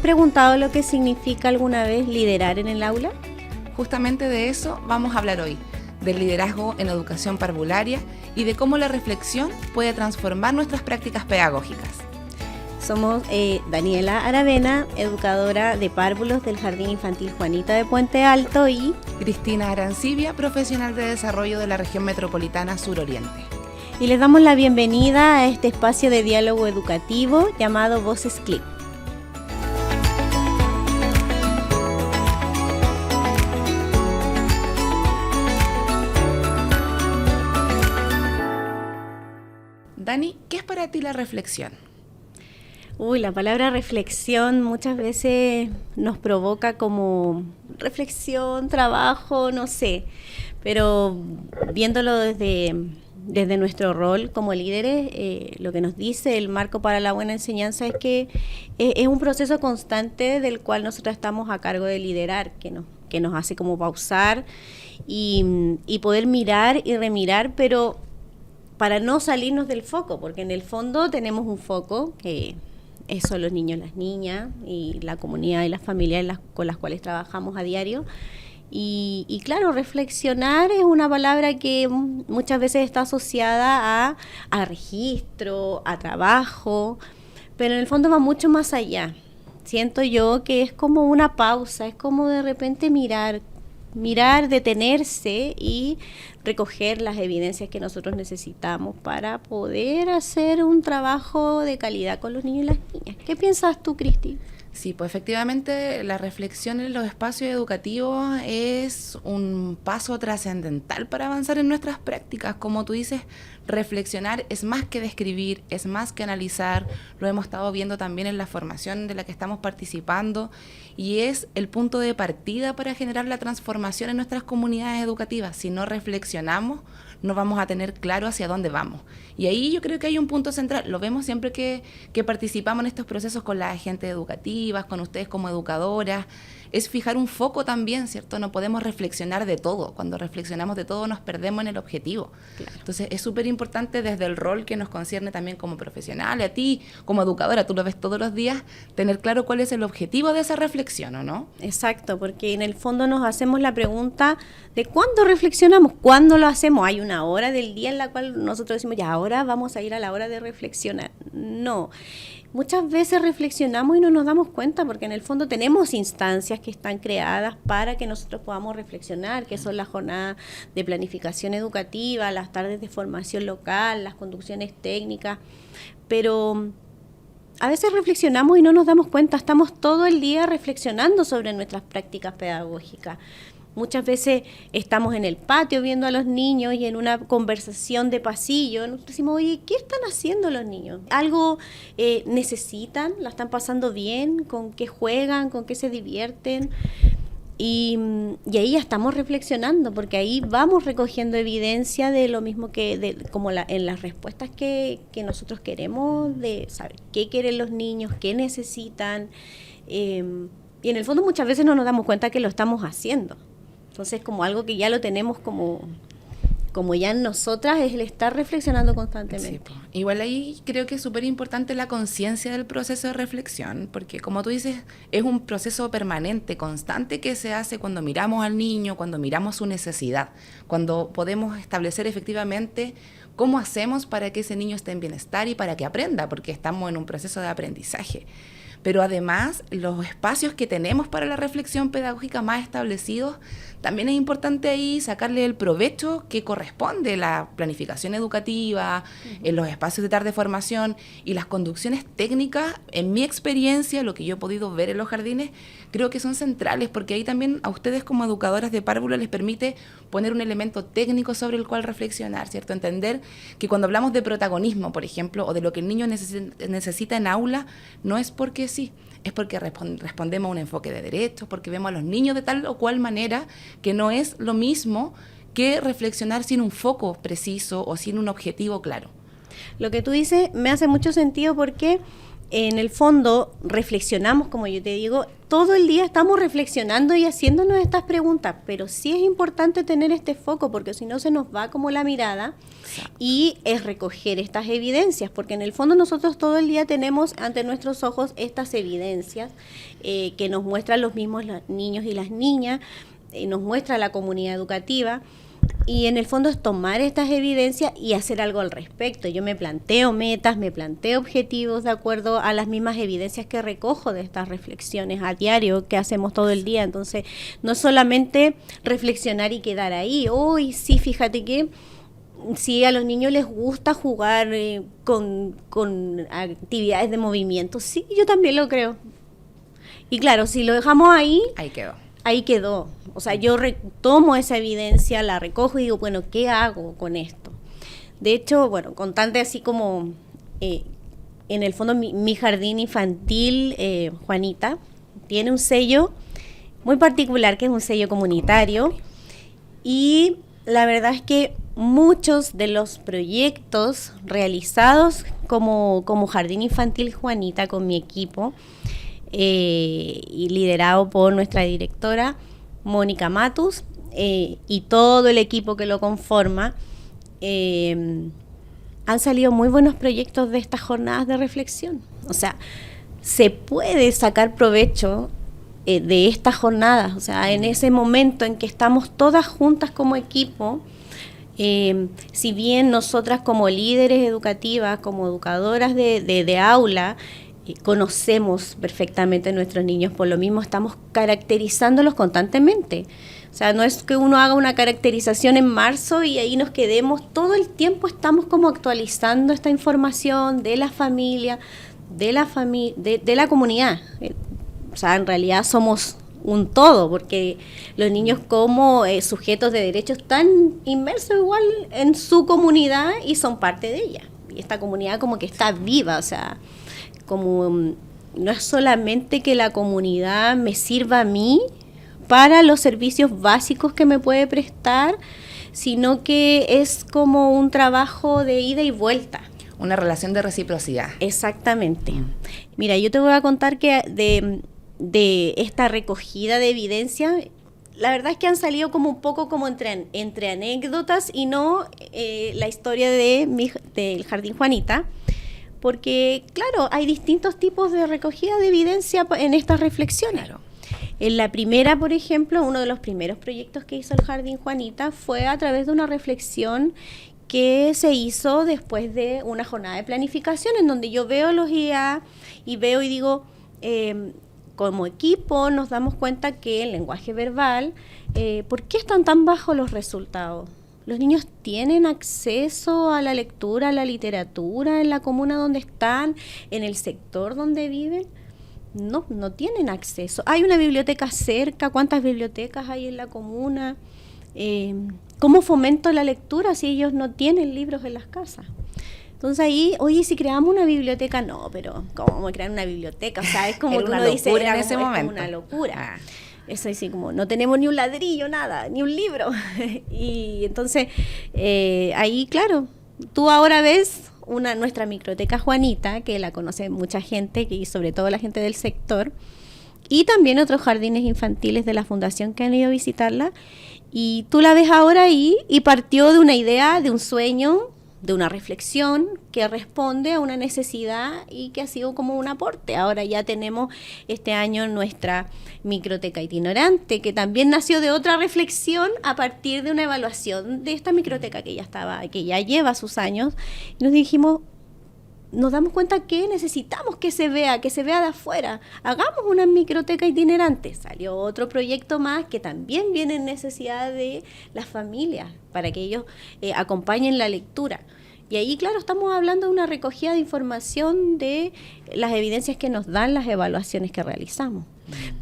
preguntado lo que significa alguna vez liderar en el aula? Justamente de eso vamos a hablar hoy, del liderazgo en educación parvularia y de cómo la reflexión puede transformar nuestras prácticas pedagógicas. Somos Daniela Aravena, educadora de párvulos del Jardín Infantil Juanita de Puente Alto, y Cristina Arancibia, profesional de desarrollo de la región metropolitana Sur-Oriente. Y les damos la bienvenida a este espacio de diálogo educativo llamado Voces Click. Dani, ¿qué es para ti la reflexión? La palabra reflexión muchas veces nos provoca como reflexión, trabajo, no sé, pero viéndolo desde nuestro rol como líderes, lo que nos dice el marco para la buena enseñanza es que es un proceso constante del cual nosotros estamos a cargo de liderar, que nos hace como pausar y poder mirar y remirar, pero para no salirnos del foco, porque en el fondo tenemos un foco que son los niños, las niñas y la comunidad y las familias con las cuales trabajamos a diario. Y claro, reflexionar es una palabra que muchas veces está asociada a registro, a trabajo, pero en el fondo va mucho más allá. Siento yo que es como una pausa, es como de repente mirar, detenerse y recoger las evidencias que nosotros necesitamos para poder hacer un trabajo de calidad con los niños y las niñas. ¿Qué piensas tú, Cristi? Sí, pues efectivamente la reflexión en los espacios educativos es un paso trascendental para avanzar en nuestras prácticas. Como tú dices, reflexionar es más que describir, es más que analizar, lo hemos estado viendo también en la formación de la que estamos participando, y es el punto de partida para generar la transformación en nuestras comunidades educativas. Si no reflexionamos, no vamos a tener claro hacia dónde vamos. Y ahí yo creo que hay un punto central, lo vemos siempre que participamos en estos procesos con las agentes educativas, con ustedes como educadoras, es fijar un foco también, ¿cierto? No podemos reflexionar de todo, cuando reflexionamos de todo nos perdemos en el objetivo. Claro. Entonces es súper importante desde el rol que nos concierne también como profesional, a ti como educadora, tú lo ves todos los días, tener claro cuál es el objetivo de esa reflexión, ¿o no? Exacto, porque en el fondo nos hacemos la pregunta de cuándo reflexionamos, cuándo lo hacemos. Hay una hora del día en la cual nosotros decimos, ya ahora vamos a ir a la hora de reflexionar. No, muchas veces reflexionamos y no nos damos cuenta, porque en el fondo tenemos instancias que están creadas para que nosotros podamos reflexionar, que son las jornadas de planificación educativa, las tardes de formación local, las conducciones técnicas, pero a veces reflexionamos y no nos damos cuenta, estamos todo el día reflexionando sobre nuestras prácticas pedagógicas. Muchas veces estamos en el patio viendo a los niños y en una conversación de pasillo nosotros decimos, oye, ¿qué están haciendo los niños? ¿Algo necesitan? ¿La están pasando bien? ¿Con qué juegan? ¿Con qué se divierten? Y ahí ya estamos reflexionando, porque ahí vamos recogiendo evidencia de lo mismo como en las respuestas que nosotros queremos, de saber qué quieren los niños, qué necesitan. Y en el fondo muchas veces no nos damos cuenta que lo estamos haciendo. Entonces, como algo que ya lo tenemos como ya en nosotras, es el estar reflexionando constantemente. Sí, igual ahí creo que es súper importante la conciencia del proceso de reflexión, porque como tú dices, es un proceso permanente, constante, que se hace cuando miramos al niño, cuando miramos su necesidad, cuando podemos establecer efectivamente cómo hacemos para que ese niño esté en bienestar y para que aprenda, porque estamos en un proceso de aprendizaje. Pero además, los espacios que tenemos para la reflexión pedagógica más establecidos, también es importante ahí sacarle el provecho que corresponde la planificación educativa, en los espacios de tarde de formación y las conducciones técnicas. En mi experiencia, lo que yo he podido ver en los jardines, creo que son centrales, porque ahí también a ustedes como educadoras de párvulo les permite poner un elemento técnico sobre el cual reflexionar, ¿cierto? Entender que cuando hablamos de protagonismo, por ejemplo, o de lo que el niño necesita en aula, no es porque sí, es porque respondemos a un enfoque de derechos, porque vemos a los niños de tal o cual manera, que no es lo mismo que reflexionar sin un foco preciso o sin un objetivo claro. Lo que tú dices me hace mucho sentido, porque en el fondo reflexionamos, como yo te digo, todo el día estamos reflexionando y haciéndonos estas preguntas, pero sí es importante tener este foco porque si no se nos va como la mirada. Exacto. Y es recoger estas evidencias, porque en el fondo nosotros todo el día tenemos ante nuestros ojos estas evidencias que nos muestran los mismos niños y las niñas, nos muestra la comunidad educativa. Y en el fondo es tomar estas evidencias y hacer algo al respecto. Yo me planteo metas, me planteo objetivos de acuerdo a las mismas evidencias que recojo de estas reflexiones a diario que hacemos todo el día. Entonces, no solamente reflexionar y quedar ahí. Uy, sí, fíjate que si a los niños les gusta jugar con actividades de movimiento, sí, yo también lo creo. Y claro, si lo dejamos ahí... Ahí quedó. O sea, yo tomo esa evidencia, la recojo y digo, bueno, ¿qué hago con esto? De hecho, bueno, contante así como, en el fondo, mi jardín infantil, Juanita, tiene un sello muy particular, que es un sello comunitario. Y la verdad es que muchos de los proyectos realizados como jardín infantil Juanita con mi equipo, y liderado por nuestra directora Mónica Matus y todo el equipo que lo conforma, han salido muy buenos proyectos de estas jornadas de reflexión. O sea, se puede sacar provecho de estas jornadas. O sea, en ese momento en que estamos todas juntas como equipo, si bien nosotras como líderes educativas, como educadoras de aula, conocemos perfectamente a nuestros niños, por lo mismo estamos caracterizándolos constantemente. O sea, no es que uno haga una caracterización en marzo y ahí nos quedemos, todo el tiempo estamos como actualizando esta información de la familia, de la comunidad. O sea, en realidad somos un todo, porque los niños como sujetos de derechos están inmersos igual en su comunidad y son parte de ella. Y esta comunidad como que está viva, o sea, como no es solamente que la comunidad me sirva a mí para los servicios básicos que me puede prestar, sino que es como un trabajo de ida y vuelta. Una relación de reciprocidad. Exactamente. Mira, yo te voy a contar que de esta recogida de evidencia, la verdad es que han salido como un poco como entre anécdotas y no la historia del Jardín Juanita, porque, claro, hay distintos tipos de recogida de evidencia en estas reflexiones. Claro. En la primera, por ejemplo, uno de los primeros proyectos que hizo el Jardín Juanita fue a través de una reflexión que se hizo después de una jornada de planificación, en donde yo veo los IA y veo y digo, como equipo nos damos cuenta que el lenguaje verbal, ¿por qué están tan bajos los resultados? ¿Los niños tienen acceso a la lectura, a la literatura en la comuna donde están, en el sector donde viven? No tienen acceso. ¿Hay una biblioteca cerca? ¿Cuántas bibliotecas hay en la comuna? ¿Cómo fomento la lectura si ellos no tienen libros en las casas? Entonces ahí, oye, si creamos una biblioteca, no, pero ¿cómo vamos a crear una biblioteca? O sea, es como uno dice, en ese momento. Es una locura. Es así como, no tenemos ni un ladrillo, nada, ni un libro. Y entonces, ahí, claro, tú ahora ves nuestra microteca Juanita, que la conoce mucha gente, y sobre todo la gente del sector, y también otros jardines infantiles de la fundación que han ido a visitarla, y tú la ves ahora ahí, y partió de una idea, de un sueño, de una reflexión que responde a una necesidad y que ha sido como un aporte. Ahora ya tenemos este año nuestra microteca itinerante, que también nació de otra reflexión a partir de una evaluación de esta microteca que ya lleva sus años. Y nos dijimos, nos damos cuenta que necesitamos que se vea de afuera. Hagamos una microteca itinerante. Salió otro proyecto más que también viene en necesidad de las familias, para que ellos acompañen la lectura. Y ahí, claro, estamos hablando de una recogida de información de las evidencias que nos dan las evaluaciones que realizamos.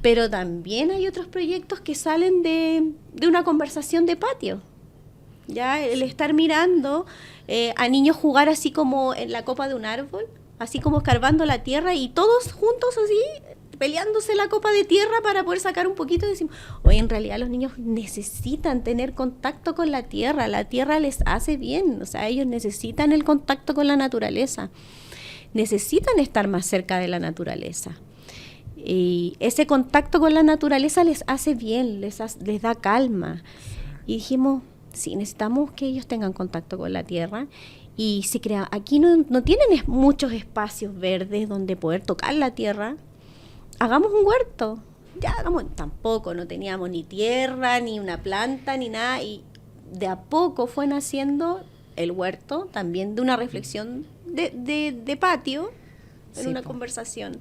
Pero también hay otros proyectos que salen de una conversación de patio. Ya el estar mirando a niños jugar así como en la copa de un árbol, así como escarbando la tierra y todos juntos así peleándose la copa de tierra para poder sacar un poquito, y decimos, oye, en realidad los niños necesitan tener contacto con la tierra les hace bien, o sea, ellos necesitan el contacto con la naturaleza. necesitan estar más cerca de la naturaleza. Y ese contacto con la naturaleza les hace bien, les da calma. Y dijimos, sí, necesitamos que ellos tengan contacto con la tierra. Y se crea, aquí no tienen muchos espacios verdes donde poder tocar la tierra. Hagamos un huerto. Tampoco, no teníamos ni tierra, ni una planta, ni nada. Y de a poco fue naciendo el huerto, también de una reflexión de patio, en una conversación.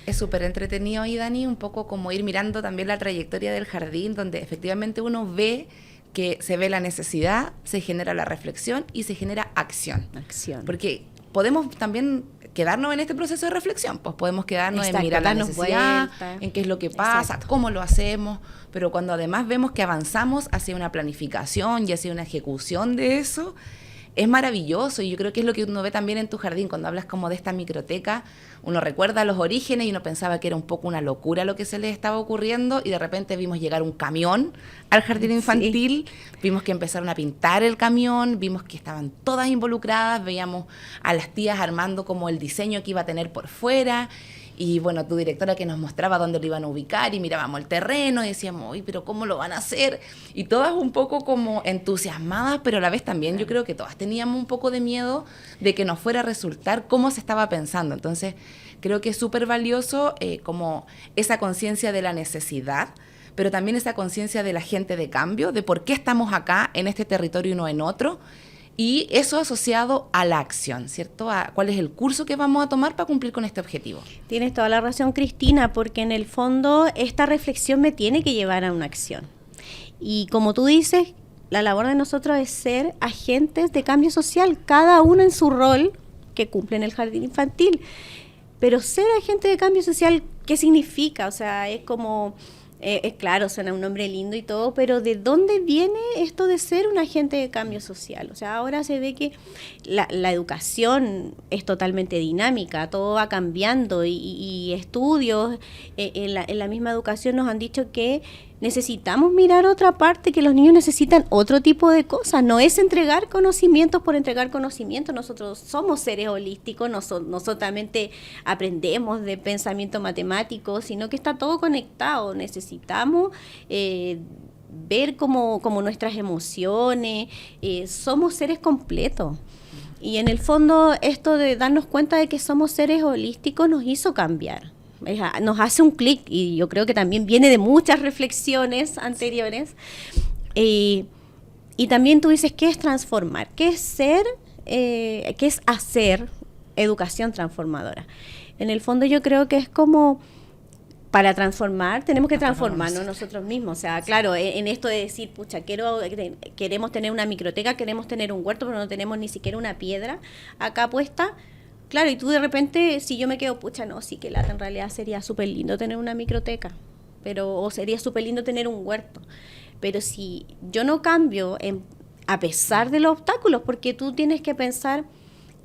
Es súper entretenido ahí, Dani, un poco como ir mirando también la trayectoria del jardín, donde efectivamente uno ve que se ve la necesidad, se genera la reflexión y se genera acción. Porque podemos también quedarnos en este proceso de reflexión, pues podemos quedarnos en mirar la necesidad, en qué es lo que pasa, cómo lo hacemos, pero cuando además vemos que avanzamos hacia una planificación y hacia una ejecución de eso, es maravilloso. Y yo creo que es lo que uno ve también en tu jardín cuando hablas como de esta microteca. Uno recuerda los orígenes y uno pensaba que era un poco una locura lo que se les estaba ocurriendo, y de repente vimos llegar un camión al jardín infantil, vimos que empezaron a pintar el camión, vimos que estaban todas involucradas, veíamos a las tías armando como el diseño que iba a tener por fuera. Y bueno, tu directora que nos mostraba dónde lo iban a ubicar, y mirábamos el terreno y decíamos, uy, pero ¿cómo lo van a hacer? Y todas un poco como entusiasmadas, pero a la vez también yo creo que todas teníamos un poco de miedo de que nos fuera a resultar como se estaba pensando. Entonces creo que es súper valioso como esa conciencia de la necesidad, pero también esa conciencia del agente de cambio, de por qué estamos acá en este territorio y no en otro. Y eso asociado a la acción, ¿cierto? A cuál es el curso que vamos a tomar para cumplir con este objetivo. Tienes toda la razón, Cristina, porque en el fondo esta reflexión me tiene que llevar a una acción. Y como tú dices, la labor de nosotros es ser agentes de cambio social, cada uno en su rol que cumple en el jardín infantil. Pero ser agente de cambio social, ¿qué significa? O sea, es como... es claro, suena un nombre lindo y todo, pero ¿de dónde viene esto de ser un agente de cambio social? O sea, ahora se ve que la educación es totalmente dinámica, todo va cambiando, y estudios en la misma educación nos han dicho que necesitamos mirar otra parte, que los niños necesitan otro tipo de cosas. No es entregar conocimientos por entregar conocimientos. Nosotros somos seres holísticos, no solamente aprendemos de pensamiento matemático, sino que está todo conectado. Necesitamos ver como nuestras emociones, somos seres completos. Y en el fondo esto de darnos cuenta de que somos seres holísticos nos hizo cambiar. Nos hace un clic, y yo creo que también viene de muchas reflexiones anteriores. Y también tú dices, ¿qué es transformar? ¿Qué es ser? ¿Qué es hacer educación transformadora? En el fondo yo creo que es como, para transformar, tenemos que transformarnos nosotros mismos. O sea, claro, en esto de decir, pucha, queremos tener una microteca, queremos tener un huerto, pero no tenemos ni siquiera una piedra acá puesta. Claro, y tú de repente, si yo me quedo, pucha, no, sí que en realidad sería súper lindo tener una microteca, o sería súper lindo tener un huerto. Pero si yo no cambio, a pesar de los obstáculos, porque tú tienes que pensar,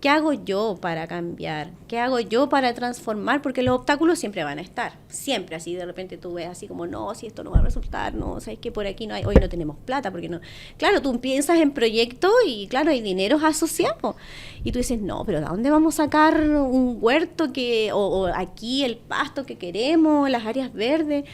¿qué hago yo para cambiar? ¿Qué hago yo para transformar? Porque los obstáculos siempre van a estar, siempre. Así de repente tú ves así como, no, si esto no va a resultar, no, sabes que por aquí no hay, hoy no tenemos plata, porque no. Claro, tú piensas en proyectos y claro, hay dineros asociados. Y tú dices, no, pero ¿de dónde vamos a sacar un huerto o aquí el pasto que queremos, las áreas verdes?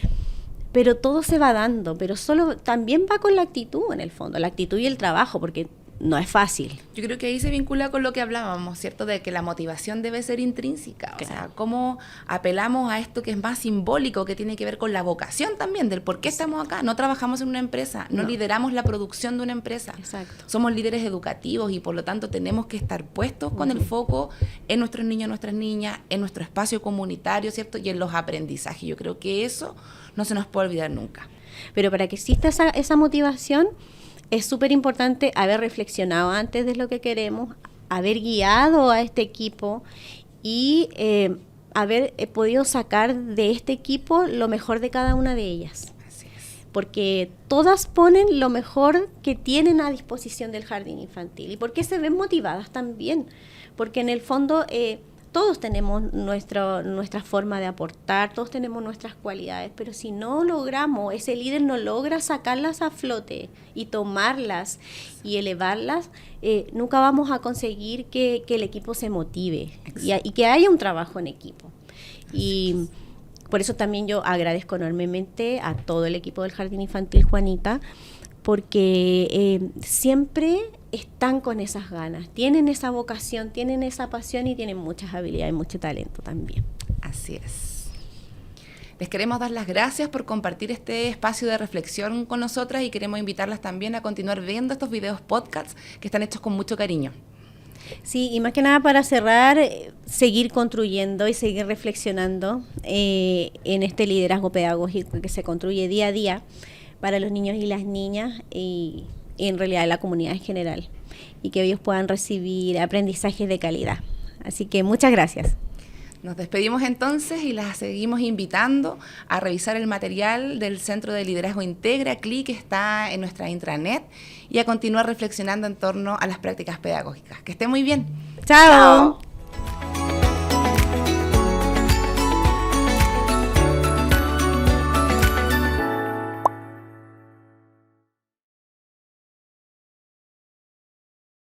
Pero todo se va dando, pero solo también va con la actitud en el fondo, la actitud y el trabajo, porque no es fácil. Yo creo que ahí se vincula con lo que hablábamos, ¿cierto? De que la motivación debe ser intrínseca. Claro. O sea, cómo apelamos a esto que es más simbólico, que tiene que ver con la vocación también, del por qué estamos acá. No trabajamos en una empresa, no lideramos la producción de una empresa. Exacto. Somos líderes educativos y por lo tanto tenemos que estar puestos con el foco en nuestros niños, nuestras niñas, en nuestro espacio comunitario, ¿cierto? Y en los aprendizajes. Yo creo que eso no se nos puede olvidar nunca. Pero para que exista esa motivación, es súper importante haber reflexionado antes de lo que queremos, haber guiado a este equipo y haber podido sacar de este equipo lo mejor de cada una de ellas. Así es. Porque todas ponen lo mejor que tienen a disposición del jardín infantil. ¿Y por qué se ven motivadas también? Porque en el fondo todos tenemos nuestra forma de aportar, todos tenemos nuestras cualidades, pero si no logramos, ese líder no logra sacarlas a flote y tomarlas y elevarlas, nunca vamos a conseguir que el equipo se motive y que haya un trabajo en equipo. Y por eso también yo agradezco enormemente a todo el equipo del Jardín Infantil Juanita, porque siempre están con esas ganas, tienen esa vocación, tienen esa pasión y tienen muchas habilidades, mucho talento también. Así es. Les queremos dar las gracias por compartir este espacio de reflexión con nosotras y queremos invitarlas también a continuar viendo estos videos podcasts que están hechos con mucho cariño. Sí, y más que nada para cerrar, seguir construyendo y seguir reflexionando en este liderazgo pedagógico que se construye día a día para los niños y las niñas y en realidad la comunidad en general, y que ellos puedan recibir aprendizajes de calidad. Así que muchas gracias. Nos despedimos entonces y las seguimos invitando a revisar el material del Centro de Liderazgo Integra, CLI, que está en nuestra intranet, y a continuar reflexionando en torno a las prácticas pedagógicas. Que esté muy bien. ¡Chao!